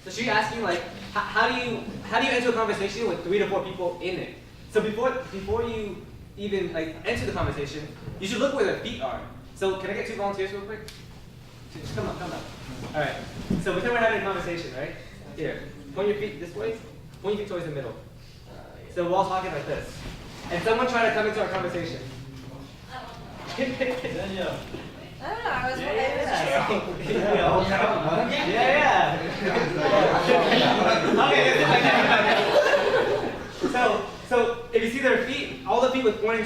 So she's asking like, how do you enter a conversation with 3 to 4 people in it? So before you even like enter the conversation, you should look where their feet are. So can I get 2 volunteers real quick? Just come up. All right. So pretend we're having a conversation, right? Here, point your feet this way. Point your feet towards the middle. So we're all talking like this. And someone try to come into our conversation. Daniel. I don't know, I was wondering. Okay. So if you see their feet, all the feet was pointing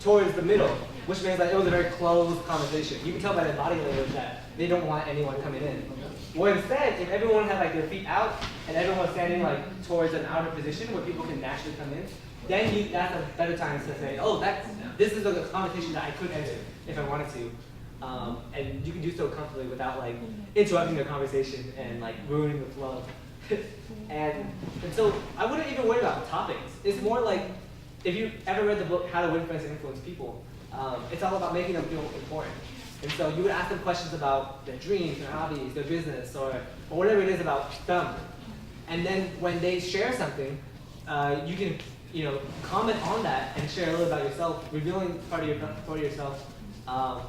towards the middle, which means that it was a very closed conversation. You can tell by their body language that they don't want anyone coming in. Well, instead, if everyone had like their feet out and everyone was standing like towards an outer position where people can naturally come in, then that's a better time to say, oh, this is a conversation that I could enter if I wanted to. And you can do so comfortably without like interrupting the conversation and like ruining the flow. and so I wouldn't even worry about topics. It's more like, if you ever read the book How to Win Friends and Influence People, it's all about making them feel important. And so you would ask them questions about their dreams, their hobbies, their business, or whatever it is about them. And then when they share something, you can comment on that and share a little about yourself, revealing part of yourself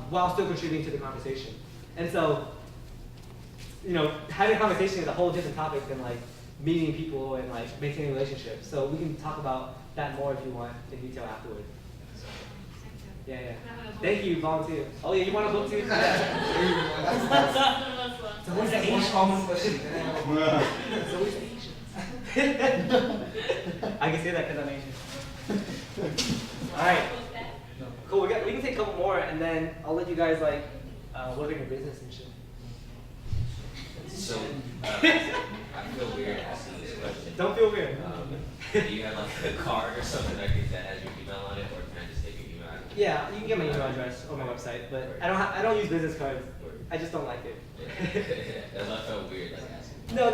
while still contributing to the conversation. And so, having a conversation is a whole different topic than like meeting people and like maintaining relationships. So we can talk about that more if you want in detail afterward. Yeah. Thank you, volunteer. Oh yeah, you want to vote too? So what's the Asian? So what's the Asian? I can say that because I'm Asian. All right. Cool. We can take a couple more, and then I'll let you guys like work in your business and shit. So I feel weird asking this question. Don't feel weird. Do you have like a card or something that has your email on it, or can I just take your email? Yeah, you can get my email address or my website, but I don't use business cards. I just don't like it. Yeah. I felt weird like asking. No,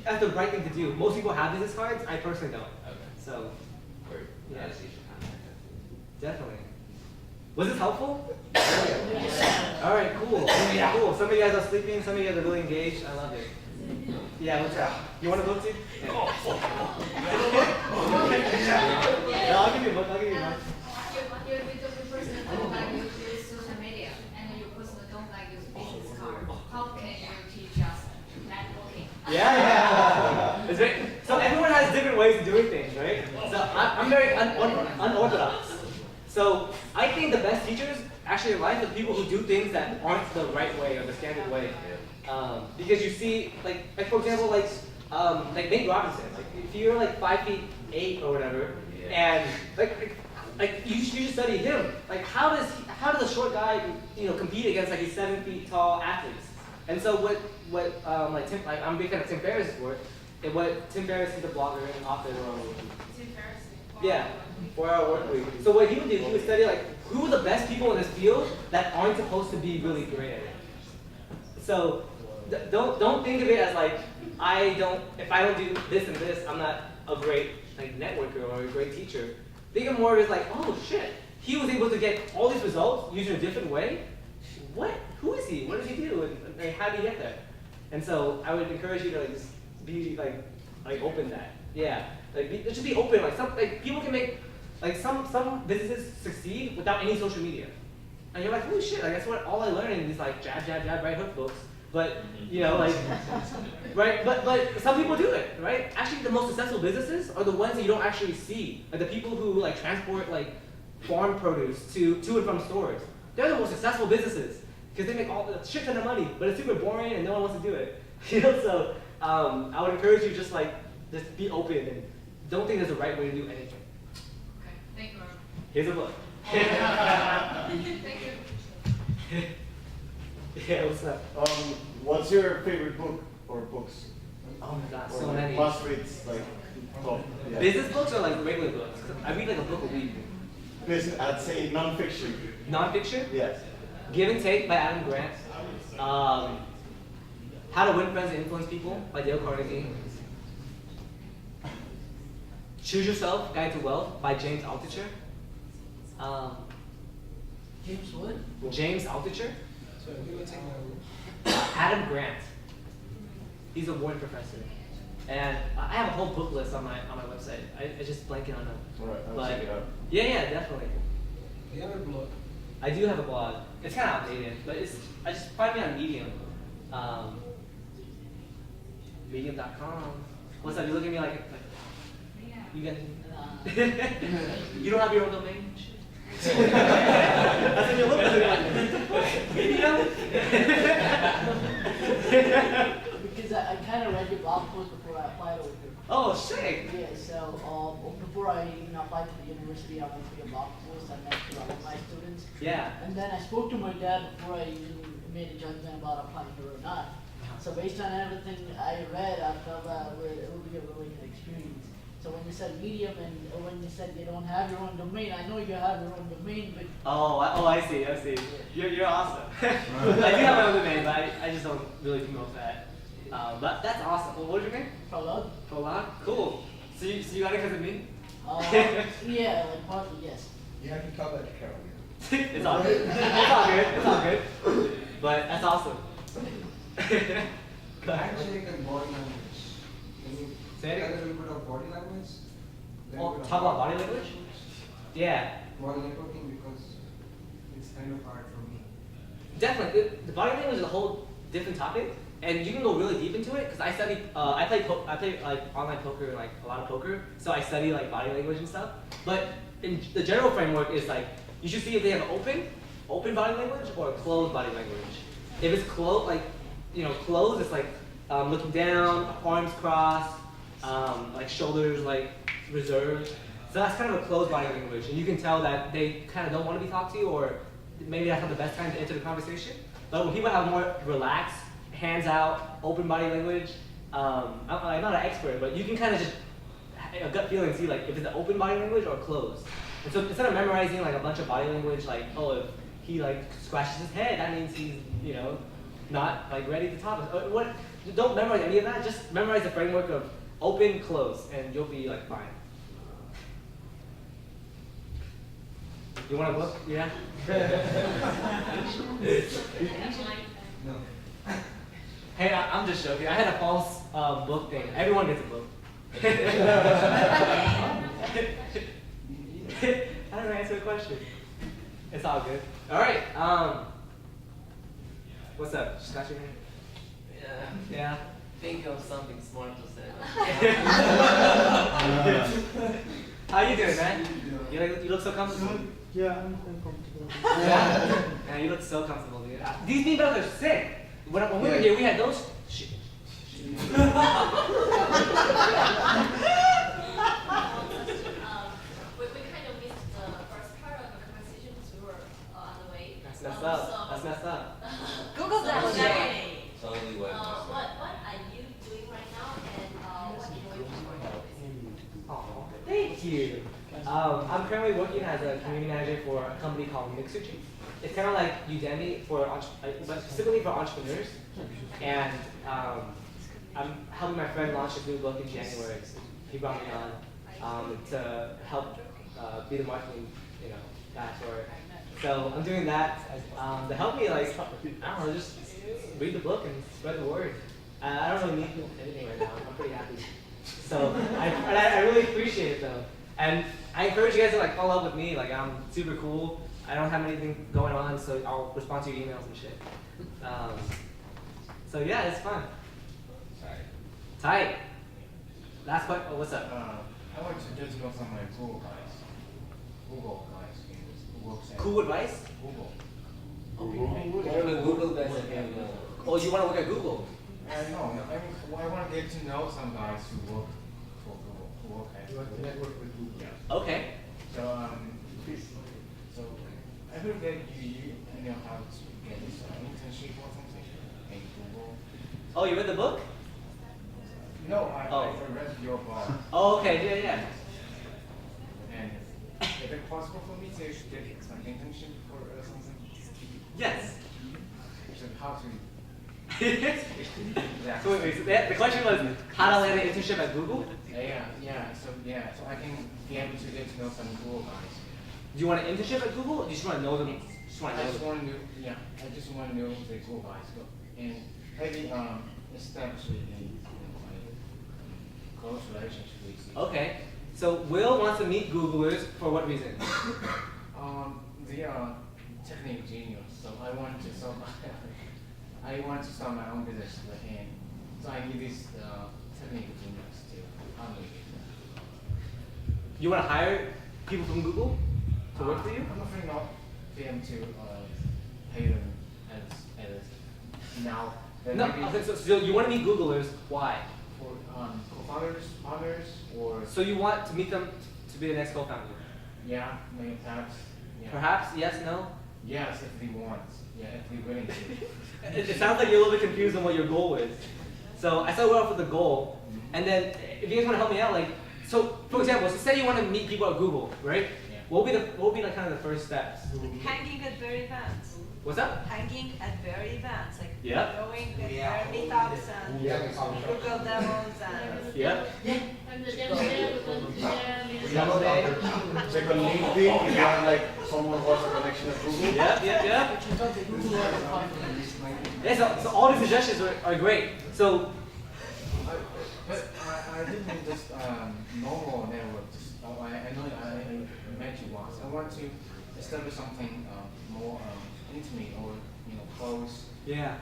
that's the right thing to do. Most people have business cards. I personally don't. Okay. So. Yeah. Definitely. Was this helpful? All right, cool. Cool. Some of you guys are sleeping. Some of you guys are really engaged. I love it. Yeah, what's up? You want a book too? Yeah. No, I'll give you a book. You're a bit of a person that don't like use social media, and you're a person that don't like use business card. How can you teach us networking? Yeah. It's great. So everyone has different ways of doing things, right? So I'm very unorthodox. So I think the best teachers actually in life are people who do things that aren't the right way or the standard way. Because you see, like for example, like Nate Robinson. Like if you're like 5'8" or whatever, and like you should study him. Like how does a short guy compete against like these 7 feet tall athletes? And so what I'm a big fan of Tim Ferriss's work. And what Tim Ferriss is a blogger and author. Tim Ferriss. Yeah. 4-hour work week. So what he would do, he would study like who are the best people in this field that aren't supposed to be really great at it. So don't think of it as like if I don't do this and this, I'm not a great like networker or a great teacher. Think of more of it as like, oh shit, he was able to get all these results using a different way. What? Who is he? What does he do? And how did he get there? And so I would encourage you to like just be like open that. Yeah. It should be open. Like people can make some businesses succeed without any social media, and you're like, holy shit! Like that's what all I learned in these like jab, right hook books. But right? But some people do it, right? Actually, the most successful businesses are the ones that you don't actually see, like the people who like transport like farm produce to and from stores. They're the most successful businesses because they make all the shit ton of money, but it's super boring and no one wants to do it. So I would encourage you just be open and don't think there's a right way to do anything. Okay, thank you. Here's a book. Thank you. Yeah, what's up? What's your favorite book or books? Oh my god, Or so like many. must reads, like top. Yeah. Business books or like regular books? I read like a book a week. Listen, I'd say non-fiction. Non-fiction? Yes. Give and Take by Adam Grant. How to Win Friends and Influence People by Dale Carnegie. Choose Yourself, Guide to Wealth by James Altucher. James what? James Altucher. Sorry, we were taking a Adam Grant. He's a Wharton professor, and I have a whole book list on my website. I just blanking on them. Alright, I'll But check it out. yeah, definitely. Do you have a blog? I do have a blog. It's kind of outdated, but I just find me on Medium. Medium.com. What's up? You look at me like you guys. You don't have your own domain? That's what you look at me like. Medium? Because I kind of read your blog post before I applied over here. Oh, sick. Yeah, so before I even applied to the university, I went to your blog post. I met a lot of my students. Yeah. And then I spoke to my dad before I even made a judgment about applying here or not. So based on everything I read, I felt that it would be a really good experience. So when you said Medium and when you said you don't have your own domain, I know you have your own domain, but I see. You're awesome. I do have my own domain, but I just don't really promote that. But that's awesome. Well, what's your name? Prolog? Prolog? Cool. So you got it because of me? Yeah, like partly, yes. You have to call that Carol. It's all good. It's all good. But that's awesome. Actually, the body language. Can you Say it tell again? a little bit of body language? Oh, talk about body language? Yeah. Body networking, because it's kind of hard for me. Definitely. The body language is a whole different topic, and you can go really deep into it. Because I study, I play like online poker, like a lot of poker. So I study like body language and stuff. But in the general framework is like you should see if they have open body language or closed body language. If it's closed, like closed, it's like looking down, arms crossed, like shoulders like reserved. So that's kind of a closed body language, and you can tell that they kind of don't want to be talked to, or maybe that's not the best time to enter the conversation. But when people have more relaxed, hands out, open body language, I'm not an expert, but you can kind of just a gut feeling and see like if it's an open body language or closed. And so instead of memorizing like a bunch of body language, like if he like scratches his head, that means he's not like ready to talk. What? Don't memorize any of that. Just memorize the framework of open, closed, and you'll be like fine. You want a book? Yeah. No. Hey, I'm just joking. I had a false book thing. Everyone gets a book. I don't know, answer the question. It's all good. All right. What's up? Scratch your hand. Yeah. Think of something smart to say. How you doing, man? You look so comfortable. Yeah, I'm comfortable. Yeah. Man, you look so comfortable, dude. These beanbags are sick. When we were here, we had those. We kind of missed the first part of the conversation because we were on the way. That's messed up. That's messed up. Google that one. Totally what. What are you doing right now, and what are you looking for? Aw, thank you. I'm currently working as a community manager for a company called Mixergy. It's kind of like Udemy but specifically for entrepreneurs. And I'm helping my friend launch his new book in January. He brought me on to help be the marketing, guy for it. So I'm doing that to help me, like, I don't know, just read the book and spread the word. I don't really need anything right now. I'm pretty happy. So I really appreciate it though. And I encourage you guys to like follow up with me. Like I'm super cool. I don't have anything going on, so I'll respond to your emails and shit. So yeah, it's fun. Tight. Last question. Oh, what's up? I want to just know some of my Google guys. Google guys. Cool advice? Google. Google guys again. Oh, you want to work at Google? No, I want to get to know some guys who work for Google, who work at Google. Network with Google. Yeah. Okay. So I heard that you know how to get this internship or something in Google. Oh, you read the book? No, I Oh. read your blog. Oh, okay. Yeah. And is it possible for me to get some internship or something? Yes. So how to? So wait, so the question was how to land an internship at Google? So I can be able to get to know some Google guys. Do you want an internship at Google, or do you just want to know them? I just want to know the Google guys. And maybe establish a close relationship with you. Okay. So Will wants to meet Googlers for what reason? They are technical genius, so I want to start my own business with him. So I need this technical genius to help me with that. You want to hire people from Google to work for you? I'm afraid not them to pay them as now. Then No. maybe Okay, so you want to meet Googlers? Why? for co-founders, others, or So you want to meet them to be the next co-founder? yeah, maybe perhaps. Yeah. Perhaps? Yes? No? Yes, if they want. Yeah, if they're willing to. It sounds like you're a little bit confused on what your goal is. So I started off with the goal, and then if you guys want to help me out, like, so for example, so say you want to meet people at Google, right? Yeah. What would be like kind of the first steps? Hanging at their events. What's up? Hanging at their events, like Yeah. going at their meetups and Google demos and. Yep. And the demo day, Demo day. Check on LinkedIn if you have like someone who has a connection at Google. Yep. But you thought the Google was a conference. Yeah, so all the suggestions are great. So But I didn't mean just normal network. Just, I know I met you once. I want to establish something more intimate or close. yeah.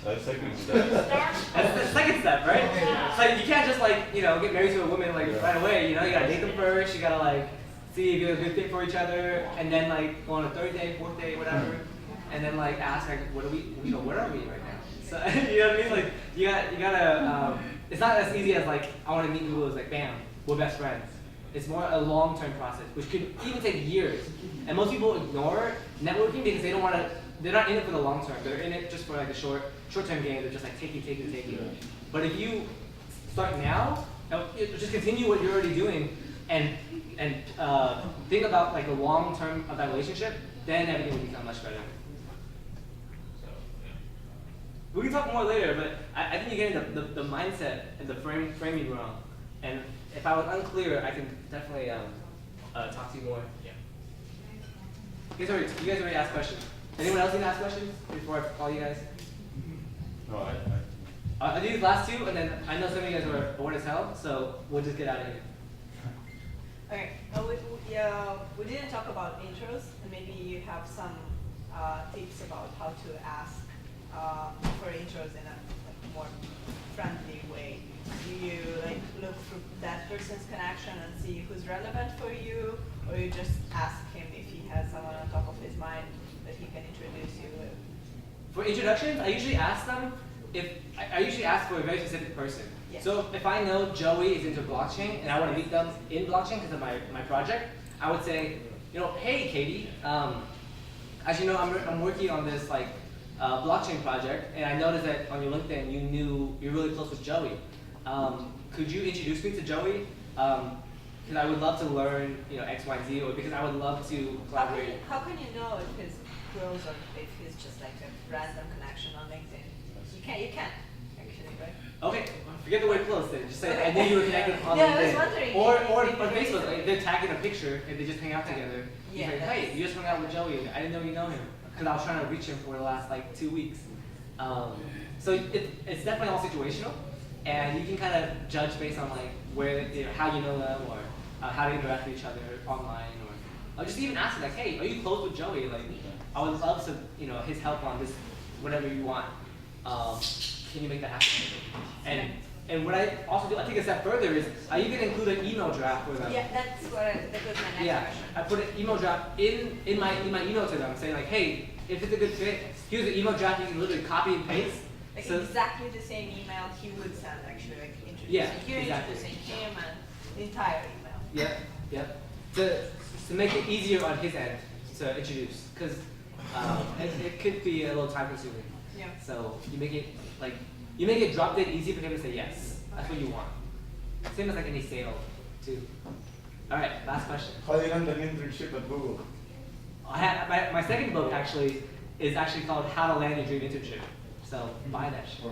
That's second step. That's the second step, right? It's like you can't just like, get married to a woman like right away, you gotta date them first, you gotta like see if you're a good fit for each other, and then like go on a third day, fourth day, whatever, and then like ask like what are we where are we right now? So you know what I mean? Like you gotta it's not as easy as like I wanna meet Google, it's like bam, we're best friends. It's more a long-term process, which could even take years. And most people ignore networking because they don't want to. They're not in it for the long term. They're in it just for like the short-term gain. They're just like taking. But if you start now, just continue what you're already doing, and think about like the long term of that relationship, then everything will become much better. So, yeah. We can talk more later, but I think you're getting the mindset and the framing wrong. And if I was unclear, I can definitely talk to you more. Yeah. You guys already asked questions. Anyone else need to ask questions before I call you guys? No, I'll do these last two, and then I know some of you guys are bored as hell, so we'll just get out of here. Okay, we didn't talk about intros, and maybe you have some tips about how to ask for intros in a more friendly way. Do you like look through that person's connection and see who's relevant for you, or you just ask him if he has someone on top of his mind that he can introduce you with? For introductions, I usually ask them I usually ask for a very specific person. Yeah. So if I know Joey is into blockchain and I want to meet them in blockchain because of my project, I would say, hey Katie, as you know, I'm working on this like blockchain project, and I noticed that on your LinkedIn you're really close with Joey. Could you introduce me to Joey? Because I would love to learn, X, Y, Z, or because I would love to collaborate. How can you know if he's close or if he's just like a random connection on LinkedIn? You can actually, right? Okay, forget the word close then. Just say I knew you were connected on Yeah, I was LinkedIn. wondering Or if on you Facebook, could- like, they're tagging a picture and they just hang out together. Yeah, You're like, hey, you just hung out with Joey. I didn't know you know him. Because I was trying to reach him for the last like 2 weeks. So it's definitely all situational. And you can kind of judge based on like how you know them, or how they interact with each other online, or just even ask them like, hey, are you close with Joey? Like, I would love to, his help on this, whatever you want. Can you make that happen? And what I also do, I take a step further, is I even include an email draft for them. Yeah, that was my next Yeah, question. I put an email draft in my email to them, saying like, hey, if it's a good fit, here's the email draft. You can literally copy and paste. Like So- exactly the same email he would send, actually, like introducing Yeah, you, exactly. introducing him, and the entire email. Yep. To make it easier on his end to introduce, because it could be a little time consuming. Yeah. So you make it drop dead easy for him to say yes. That's what you want. Same as like any sale too. All right, last question. How do you land an internship at Google? I had my second book actually is called How to Land Your Dream Internship. So buy that shit.